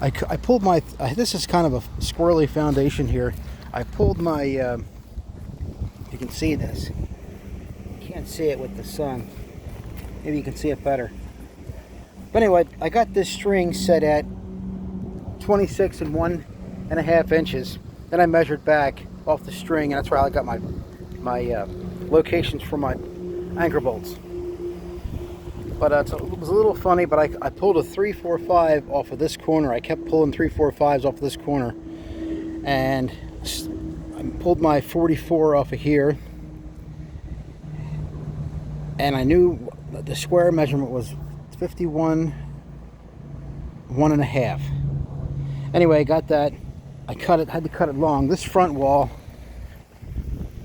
I pulled my, this is kind of a squirrely foundation here. I pulled my, you can see this. You can't see it with the sun. Maybe you can see it better. But anyway, I got this string set at 26 and 1.5 inches. Then I measured back off the string, and that's where I got my locations for my anchor bolts. But it was a little funny, but I pulled a 3-4-5 off of this corner. I kept pulling 3-4-5s off of this corner, and I pulled my 44 off of here, and I knew the square measurement was 51 1.5. Anyway, I got that. I cut it, had to cut it long. This front wall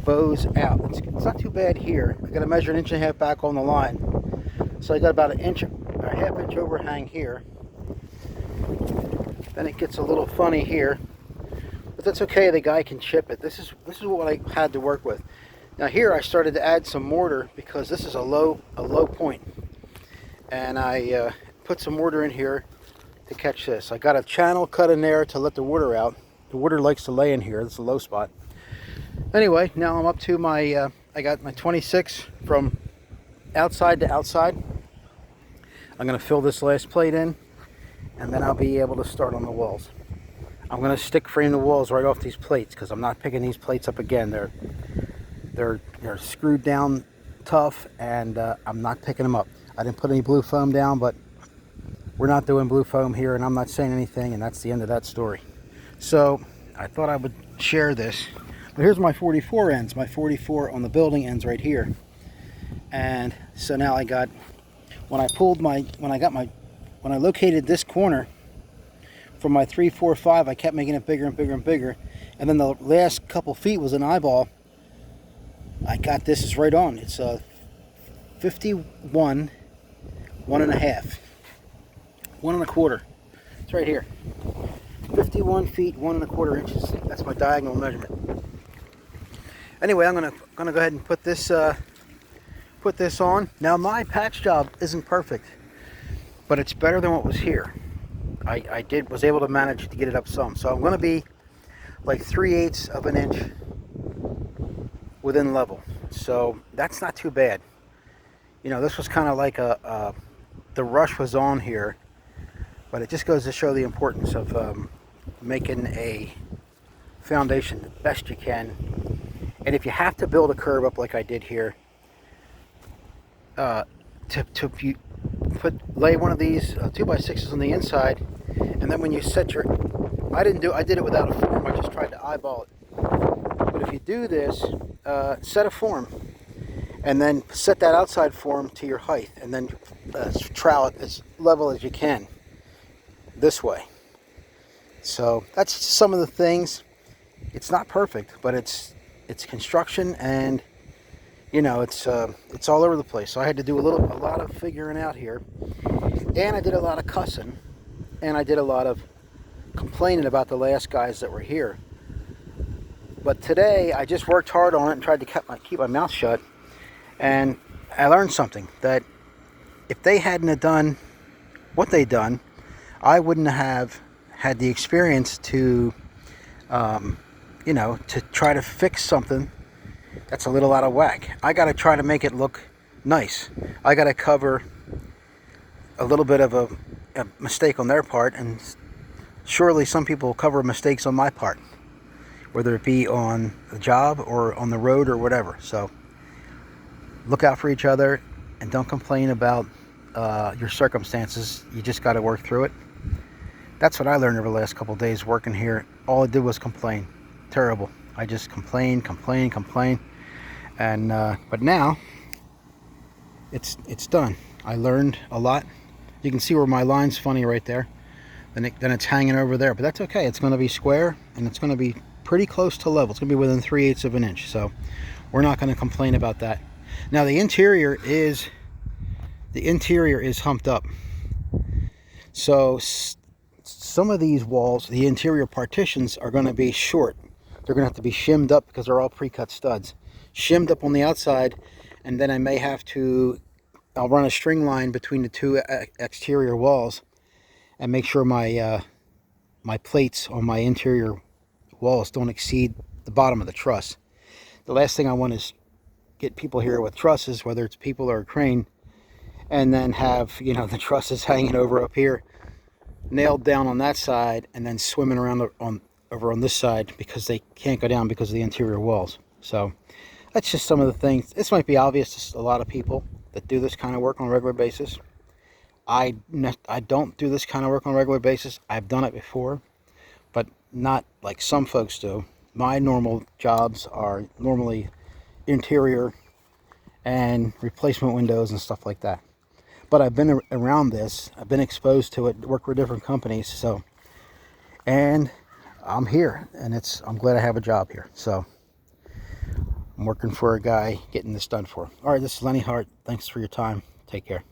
bows out. It's not too bad here. I got to measure 1.5 inches back on the line. So I got about 1.5 inch overhang here. Then it gets a little funny here, but that's okay. The guy can chip it. This is what I had to work with. Now here I started to add some mortar because this is a low point, and I put some mortar in here to catch this. I got a channel cut in there to let the water out. The water likes to lay in here. It's a low spot. Anyway, now I'm up to my. I got my 26 from outside to outside. I'm going to fill this last plate in, and then I'll be able to start on the walls. I'm going to stick frame the walls right off these plates because I'm not picking these plates up again. They're screwed down tough, and I'm not picking them up. I didn't put any blue foam down, but we're not doing blue foam here, and I'm not saying anything, and that's the end of that story. So I thought I would share this. But here's my 44 ends. My 44 on the building ends right here. And so now I got, when I located this corner from my 3-4-5, I kept making it bigger and bigger and bigger. And then the last couple feet was an eyeball. I got this is right on. It's a 51 1.5, 1.25. It's right here. 51 feet 1.25 inches. That's my diagonal measurement. Anyway, I'm gonna go ahead and put this on. Now my patch job isn't perfect, but it's better than what was here. I was able to manage to get it up some. So I'm gonna be like 3/8 of an inch within level. So that's not too bad. You know, this was kind of like the rush was on here, but it just goes to show the importance of making a foundation the best you can. And if you have to build a curb up like I did here, lay one of these 2x6s on the inside, and then when you set your, I did it without a form. I just tried to eyeball it. But if you do this, set a form, and then set that outside form to your height, and then trowel it as level as you can this way. So that's some of the things. It's not perfect, but it's construction, and you know, it's all over the place. So I had to do a lot of figuring out here, and I did a lot of cussing, and I did a lot of complaining about the last guys that were here. But today I just worked hard on it and tried to keep my mouth shut, and I learned something, that if they hadn't have done what they done, I wouldn't have had the experience to you know, to try to fix something that's a little out of whack. I got to try to make it look nice. I got to cover a little bit of a mistake on their part, and surely some people cover mistakes on my part, whether it be on the job or on the road or whatever. So look out for each other, and don't complain about your circumstances. You just got to work through it. That's what I learned over the last couple of days working here. All I did was complain. Terrible. I just complain, and but now it's done. I learned a lot. You can see where my line's funny right there. Then it's hanging over there, but that's okay. It's going to be square, and it's going to be pretty close to level. It's going to be within 3/8 of an inch, so we're not going to complain about that. Now the interior is humped up, so some of these walls, the interior partitions, are going to be short. They're going to have to be shimmed up because they're all pre-cut studs. Shimmed up on the outside, and then I may have to, I'll run a string line between the two exterior walls and make sure my my plates on my interior walls don't exceed the bottom of the truss. The last thing I want is get people here with trusses, whether it's people or a crane, and then have, you know, the trusses hanging over up here, nailed down on that side, and then swimming around over on this side because they can't go down because of the interior walls. So that's just some of the things. This might be obvious to a lot of people that do this kind of work on a regular basis. I don't do this kind of work on a regular basis. I've done it before, but not like some folks do. My normal jobs are normally interior and replacement windows and stuff like that. But I've been around this. I've been exposed to it, worked with different companies. So, and I'm here, and I'm glad I have a job here. So I'm working for a guy getting this done for. All right, this is Lenny Hart. Thanks for your time. Take care.